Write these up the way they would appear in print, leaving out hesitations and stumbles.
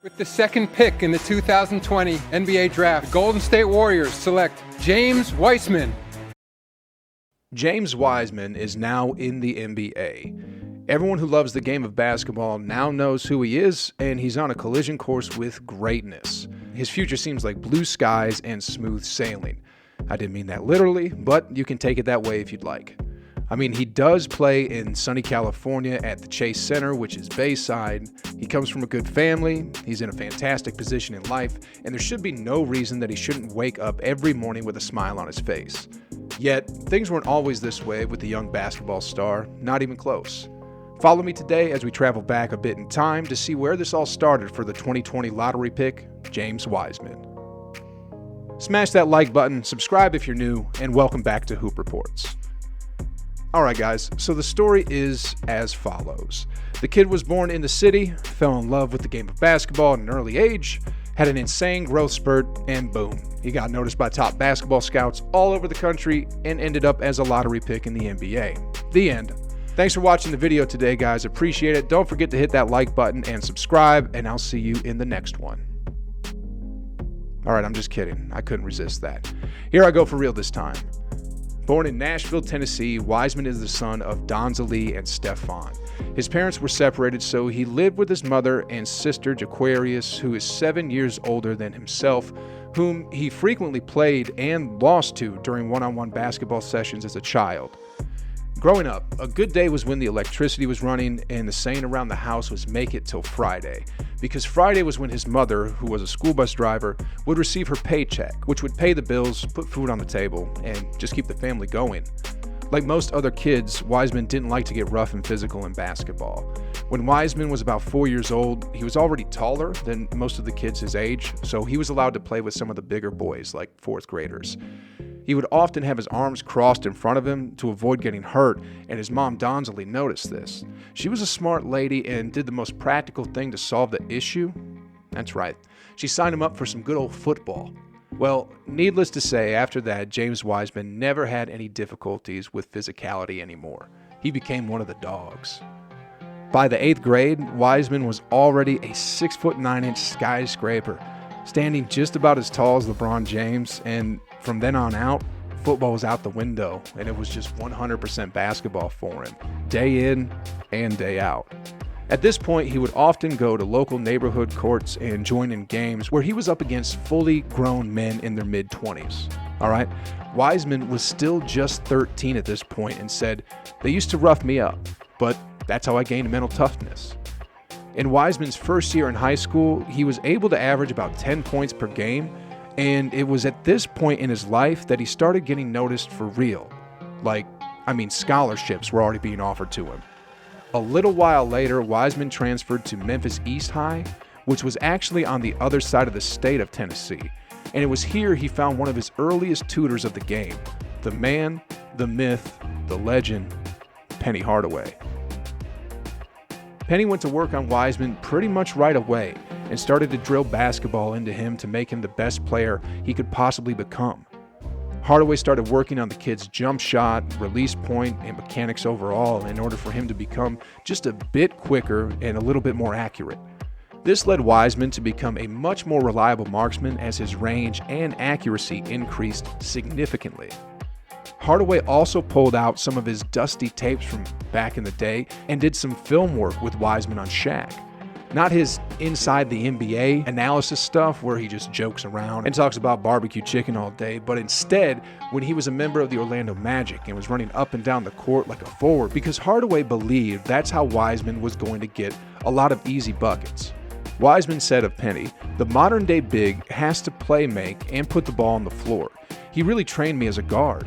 With the second pick in the 2020 NBA Draft, the Golden State Warriors select James Wiseman. James Wiseman is now in the NBA. Everyone who loves the game of basketball now knows who he is, and he's on a collision course with greatness. His future seems like blue skies and smooth sailing. I didn't mean that literally, but you can take it that way if you'd like. I mean, he does play in sunny California at the Chase Center, which is Bayside. He comes from a good family, he's in a fantastic position in life, and there should be no reason that he shouldn't wake up every morning with a smile on his face. Yet, things weren't always this way with the young basketball star, not even close. Follow me today as we travel back a bit in time to see where this all started for the 2020 lottery pick, James Wiseman. Smash that like button, subscribe if you're new, and welcome back to Hoop Reports. Alright guys, so the story is as follows. The kid was born in the city, fell in love with the game of basketball at an early age, had an insane growth spurt, and boom, he got noticed by top basketball scouts all over the country and ended up as a lottery pick in the NBA. The end. Thanks for watching the video today guys, appreciate it. Don't forget to hit that like button and subscribe, and I'll see you in the next one. Alright, I'm just kidding. I couldn't resist that. Here I go for real this time. Born in Nashville, Tennessee, Wiseman is the son of Donzalee and Stefan. His parents were separated, so he lived with his mother and sister Jaquarius, who is 7 years older than himself, whom he frequently played and lost to during one-on-one basketball sessions as a child. Growing up, a good day was when the electricity was running and the saying around the house was make it till Friday, because Friday was when his mother, who was a school bus driver, would receive her paycheck, which would pay the bills, put food on the table, and just keep the family going. Like most other kids, Wiseman didn't like to get rough and physical in basketball. When Wiseman was about 4 years old, he was already taller than most of the kids his age, so he was allowed to play with some of the bigger boys, like fourth graders. He would often have his arms crossed in front of him to avoid getting hurt, and his mom Donzalee noticed this. She was a smart lady and did the most practical thing to solve the issue. That's right, she signed him up for some good old football. Well, needless to say, after that, James Wiseman never had any difficulties with physicality anymore. He became one of the dogs. By the 8th grade, Wiseman was already a 6'9" skyscraper, standing just about as tall as LeBron James, and from then on out, football was out the window, and it was just 100% basketball for him, day in and day out. At this point, he would often go to local neighborhood courts and join in games where he was up against fully grown men in their mid-20s. Alright, Wiseman was still just 13 at this point and said, "They used to rough me up, but that's how I gained mental toughness." In Wiseman's first year in high school, he was able to average about 10 points per game, and it was at this point in his life that he started getting noticed for real. Scholarships were already being offered to him. A little while later, Wiseman transferred to Memphis East High, which was actually on the other side of the state of Tennessee, and it was here he found one of his earliest tutors of the game, the man, the myth, the legend, Penny Hardaway. Penny went to work on Wiseman pretty much right away and started to drill basketball into him to make him the best player he could possibly become. Hardaway started working on the kid's jump shot, release point, and mechanics overall in order for him to become just a bit quicker and a little bit more accurate. This led Wiseman to become a much more reliable marksman as his range and accuracy increased significantly. Hardaway also pulled out some of his dusty tapes from back in the day and did some film work with Wiseman on Shaq. Not his inside the NBA analysis stuff where he just jokes around and talks about barbecue chicken all day, but instead when he was a member of the Orlando Magic and was running up and down the court like a forward, because Hardaway believed that's how Wiseman was going to get a lot of easy buckets. Wiseman said of Penny, "The modern day big has to play make and put the ball on the floor. He really trained me as a guard."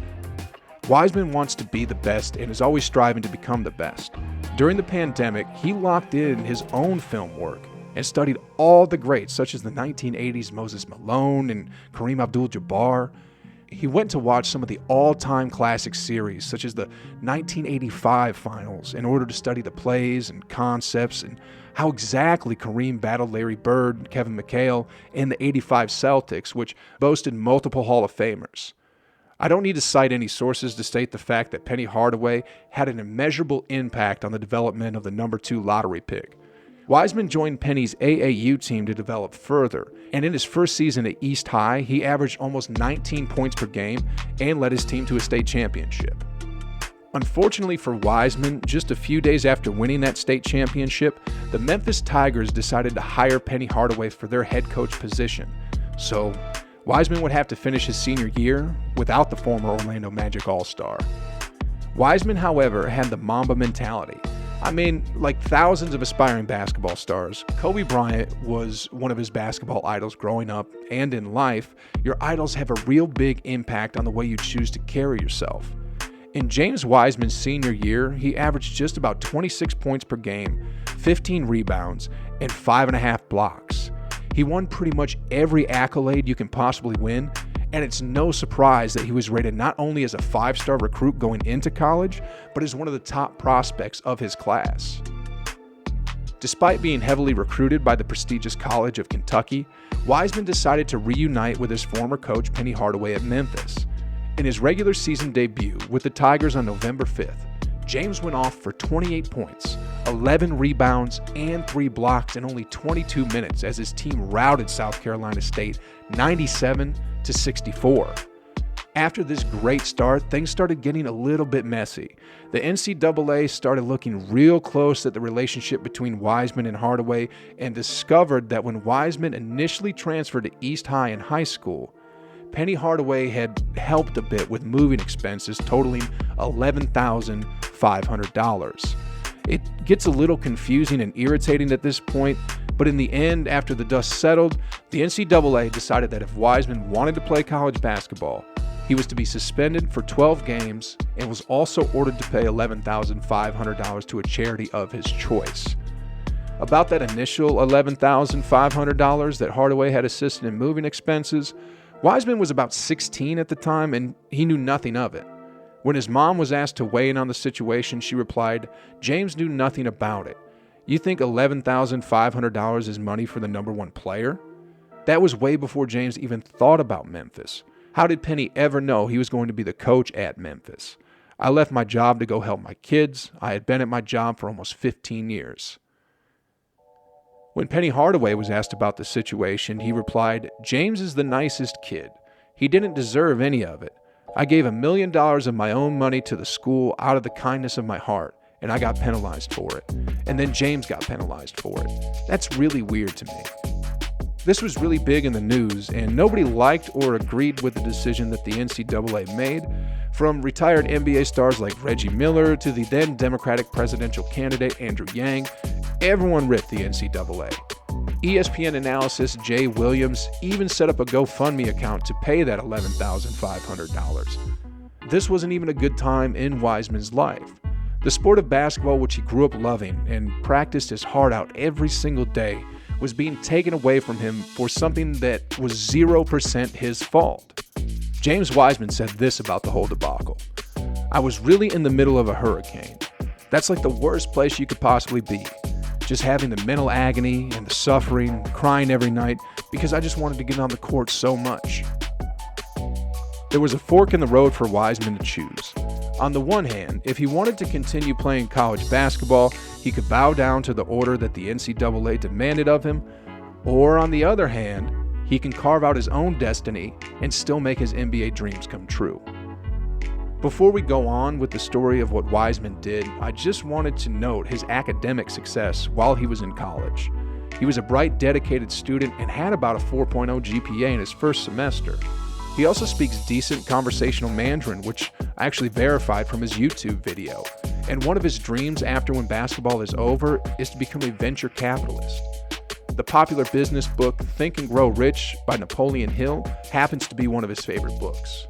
Wiseman wants to be the best and is always striving to become the best. During the pandemic, he locked in his own film work and studied all the greats such as the 1980s Moses Malone and Kareem Abdul-Jabbar. He went to watch some of the all-time classic series such as the 1985 finals in order to study the plays and concepts and how exactly Kareem battled Larry Bird, Kevin McHale, and the 85 Celtics, which boasted multiple Hall of Famers. I don't need to cite any sources to state the fact that Penny Hardaway had an immeasurable impact on the development of the number 2 lottery pick. Wiseman joined Penny's AAU team to develop further, and in his first season at East High, he averaged almost 19 points per game and led his team to a state championship. Unfortunately for Wiseman, just a few days after winning that state championship, the Memphis Tigers decided to hire Penny Hardaway for their head coach position. So, Wiseman would have to finish his senior year without the former Orlando Magic All-Star. Wiseman, however, had the Mamba mentality. I mean, like thousands of aspiring basketball stars, Kobe Bryant was one of his basketball idols growing up, and in life, your idols have a real big impact on the way you choose to carry yourself. In James Wiseman's senior year, he averaged just about 26 points per game, 15 rebounds, and 5.5 blocks. He won pretty much every accolade you can possibly win, and it's no surprise that he was rated not only as a 5-star recruit going into college, but as one of the top prospects of his class. Despite being heavily recruited by the prestigious College of Kentucky, Wiseman decided to reunite with his former coach Penny Hardaway at Memphis. In his regular season debut with the Tigers on November 5th, James went off for 28 points, 11 rebounds, and 3 blocks in only 22 minutes as his team routed South Carolina State 97-64. After this great start, things started getting a little bit messy. The NCAA started looking real close at the relationship between Wiseman and Hardaway and discovered that when Wiseman initially transferred to East High in high school, Penny Hardaway had helped a bit with moving expenses totaling $11,500. It gets a little confusing and irritating at this point, but in the end, after the dust settled, the NCAA decided that if Wiseman wanted to play college basketball, he was to be suspended for 12 games and was also ordered to pay $11,500 to a charity of his choice. About that initial $11,500 that Hardaway had assisted in moving expenses, Wiseman was about 16 at the time, and he knew nothing of it. When his mom was asked to weigh in on the situation, she replied, "James knew nothing about it. You think $11,500 is money for the number one player?" That was way before James even thought about Memphis. How did Penny ever know he was going to be the coach at Memphis? I left my job to go help my kids. I had been at my job for almost 15 years. When Penny Hardaway was asked about the situation, he replied, "James is the nicest kid. He didn't deserve any of it. I gave $1 million of my own money to the school out of the kindness of my heart, and I got penalized for it. And then James got penalized for it. That's really weird to me." This was really big in the news, and nobody liked or agreed with the decision that the NCAA made. From retired NBA stars like Reggie Miller to the then Democratic presidential candidate Andrew Yang, everyone ripped the NCAA. ESPN analyst Jay Williams even set up a GoFundMe account to pay that $11,500. This wasn't even a good time in Wiseman's life. The sport of basketball, which he grew up loving and practiced his heart out every single day, was being taken away from him for something that was 0% his fault. James Wiseman said this about the whole debacle: "I was really in the middle of a hurricane. That's like the worst place you could possibly be. Just having the mental agony and the suffering, crying every night because I just wanted to get on the court so much." There was a fork in the road for Wiseman to choose. On the one hand, if he wanted to continue playing college basketball, he could bow down to the order that the NCAA demanded of him, or on the other hand, he can carve out his own destiny and still make his NBA dreams come true. Before we go on with the story of what Wiseman did, I just wanted to note his academic success while he was in college. He was a bright, dedicated student and had about a 4.0 GPA in his first semester. He also speaks decent conversational Mandarin, which I actually verified from his YouTube video. And one of his dreams after when basketball is over is to become a venture capitalist. The popular business book Think and Grow Rich by Napoleon Hill happens to be one of his favorite books.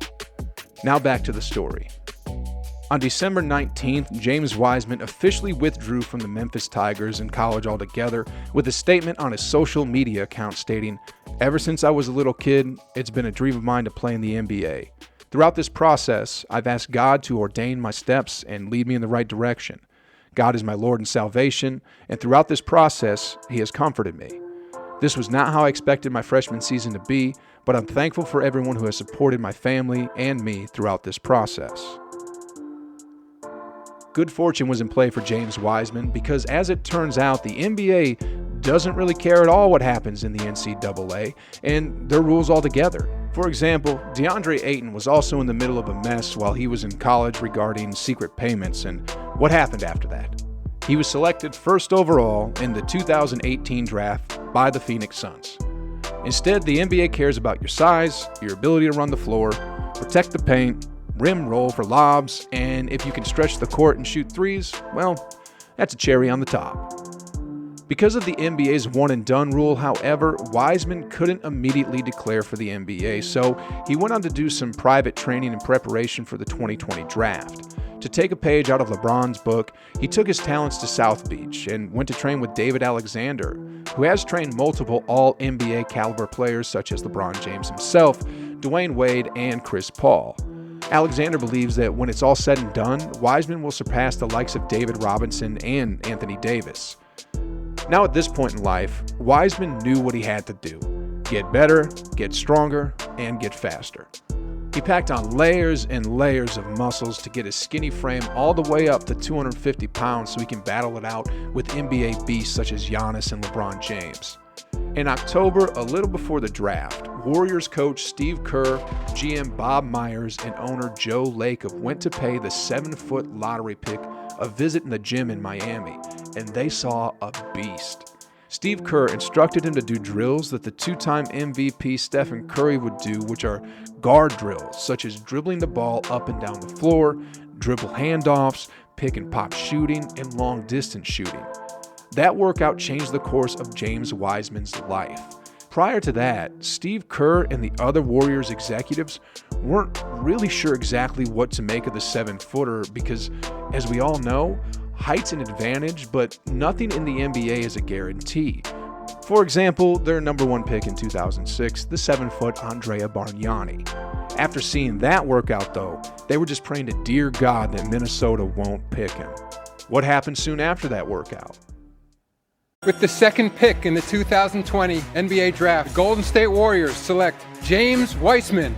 Now back to the story. On December 19th, James Wiseman officially withdrew from the Memphis Tigers and college altogether with a statement on his social media account stating, "Ever since I was a little kid, it's been a dream of mine to play in the NBA. Throughout this process, I've asked God to ordain my steps and lead me in the right direction. God is my Lord and salvation, and throughout this process, He has comforted me. This was not how I expected my freshman season to be, but I'm thankful for everyone who has supported my family and me throughout this process." Good fortune was in play for James Wiseman because, as it turns out, the NBA doesn't really care at all what happens in the NCAA and their rules altogether. For example, DeAndre Ayton was also in the middle of a mess while he was in college regarding secret payments, and what happened after that? He was selected first overall in the 2018 draft by the Phoenix Suns. Instead, the NBA cares about your size, your ability to run the floor, protect the paint, rim roll for lobs, and if you can stretch the court and shoot threes, well, that's a cherry on the top. Because of the NBA's one-and-done rule, however, Wiseman couldn't immediately declare for the NBA, so he went on to do some private training in preparation for the 2020 draft. To take a page out of LeBron's book, he took his talents to South Beach and went to train with David Alexander, who has trained multiple all-NBA caliber players such as LeBron James himself, Dwayne Wade, and Chris Paul. Alexander believes that when it's all said and done, Wiseman will surpass the likes of David Robinson and Anthony Davis. Now at this point in life, Wiseman knew what he had to do: get better, get stronger, and get faster. He packed on layers and layers of muscles to get his skinny frame all the way up to 250 pounds so he can battle it out with NBA beasts such as Giannis and LeBron James. In October, a little before the draft, Warriors coach Steve Kerr, GM Bob Myers, and owner Joe Lacob went to pay the 7-foot lottery pick a visit in the gym in Miami, and they saw a beast. Steve Kerr instructed him to do drills that the two-time MVP Stephen Curry would do, which are guard drills, such as dribbling the ball up and down the floor, dribble handoffs, pick and pop shooting, and long-distance shooting. That workout changed the course of James Wiseman's life. Prior to that, Steve Kerr and the other Warriors executives weren't really sure exactly what to make of the 7-footer because, as we all know, height's an advantage, but nothing in the NBA is a guarantee. For example, their number 1 pick in 2006, the 7-foot Andrea Bargnani. After seeing that workout, though, they were just praying to dear God that Minnesota won't pick him. What happened soon after that workout? With the 2nd pick in the 2020 NBA Draft, Golden State Warriors select James Wiseman,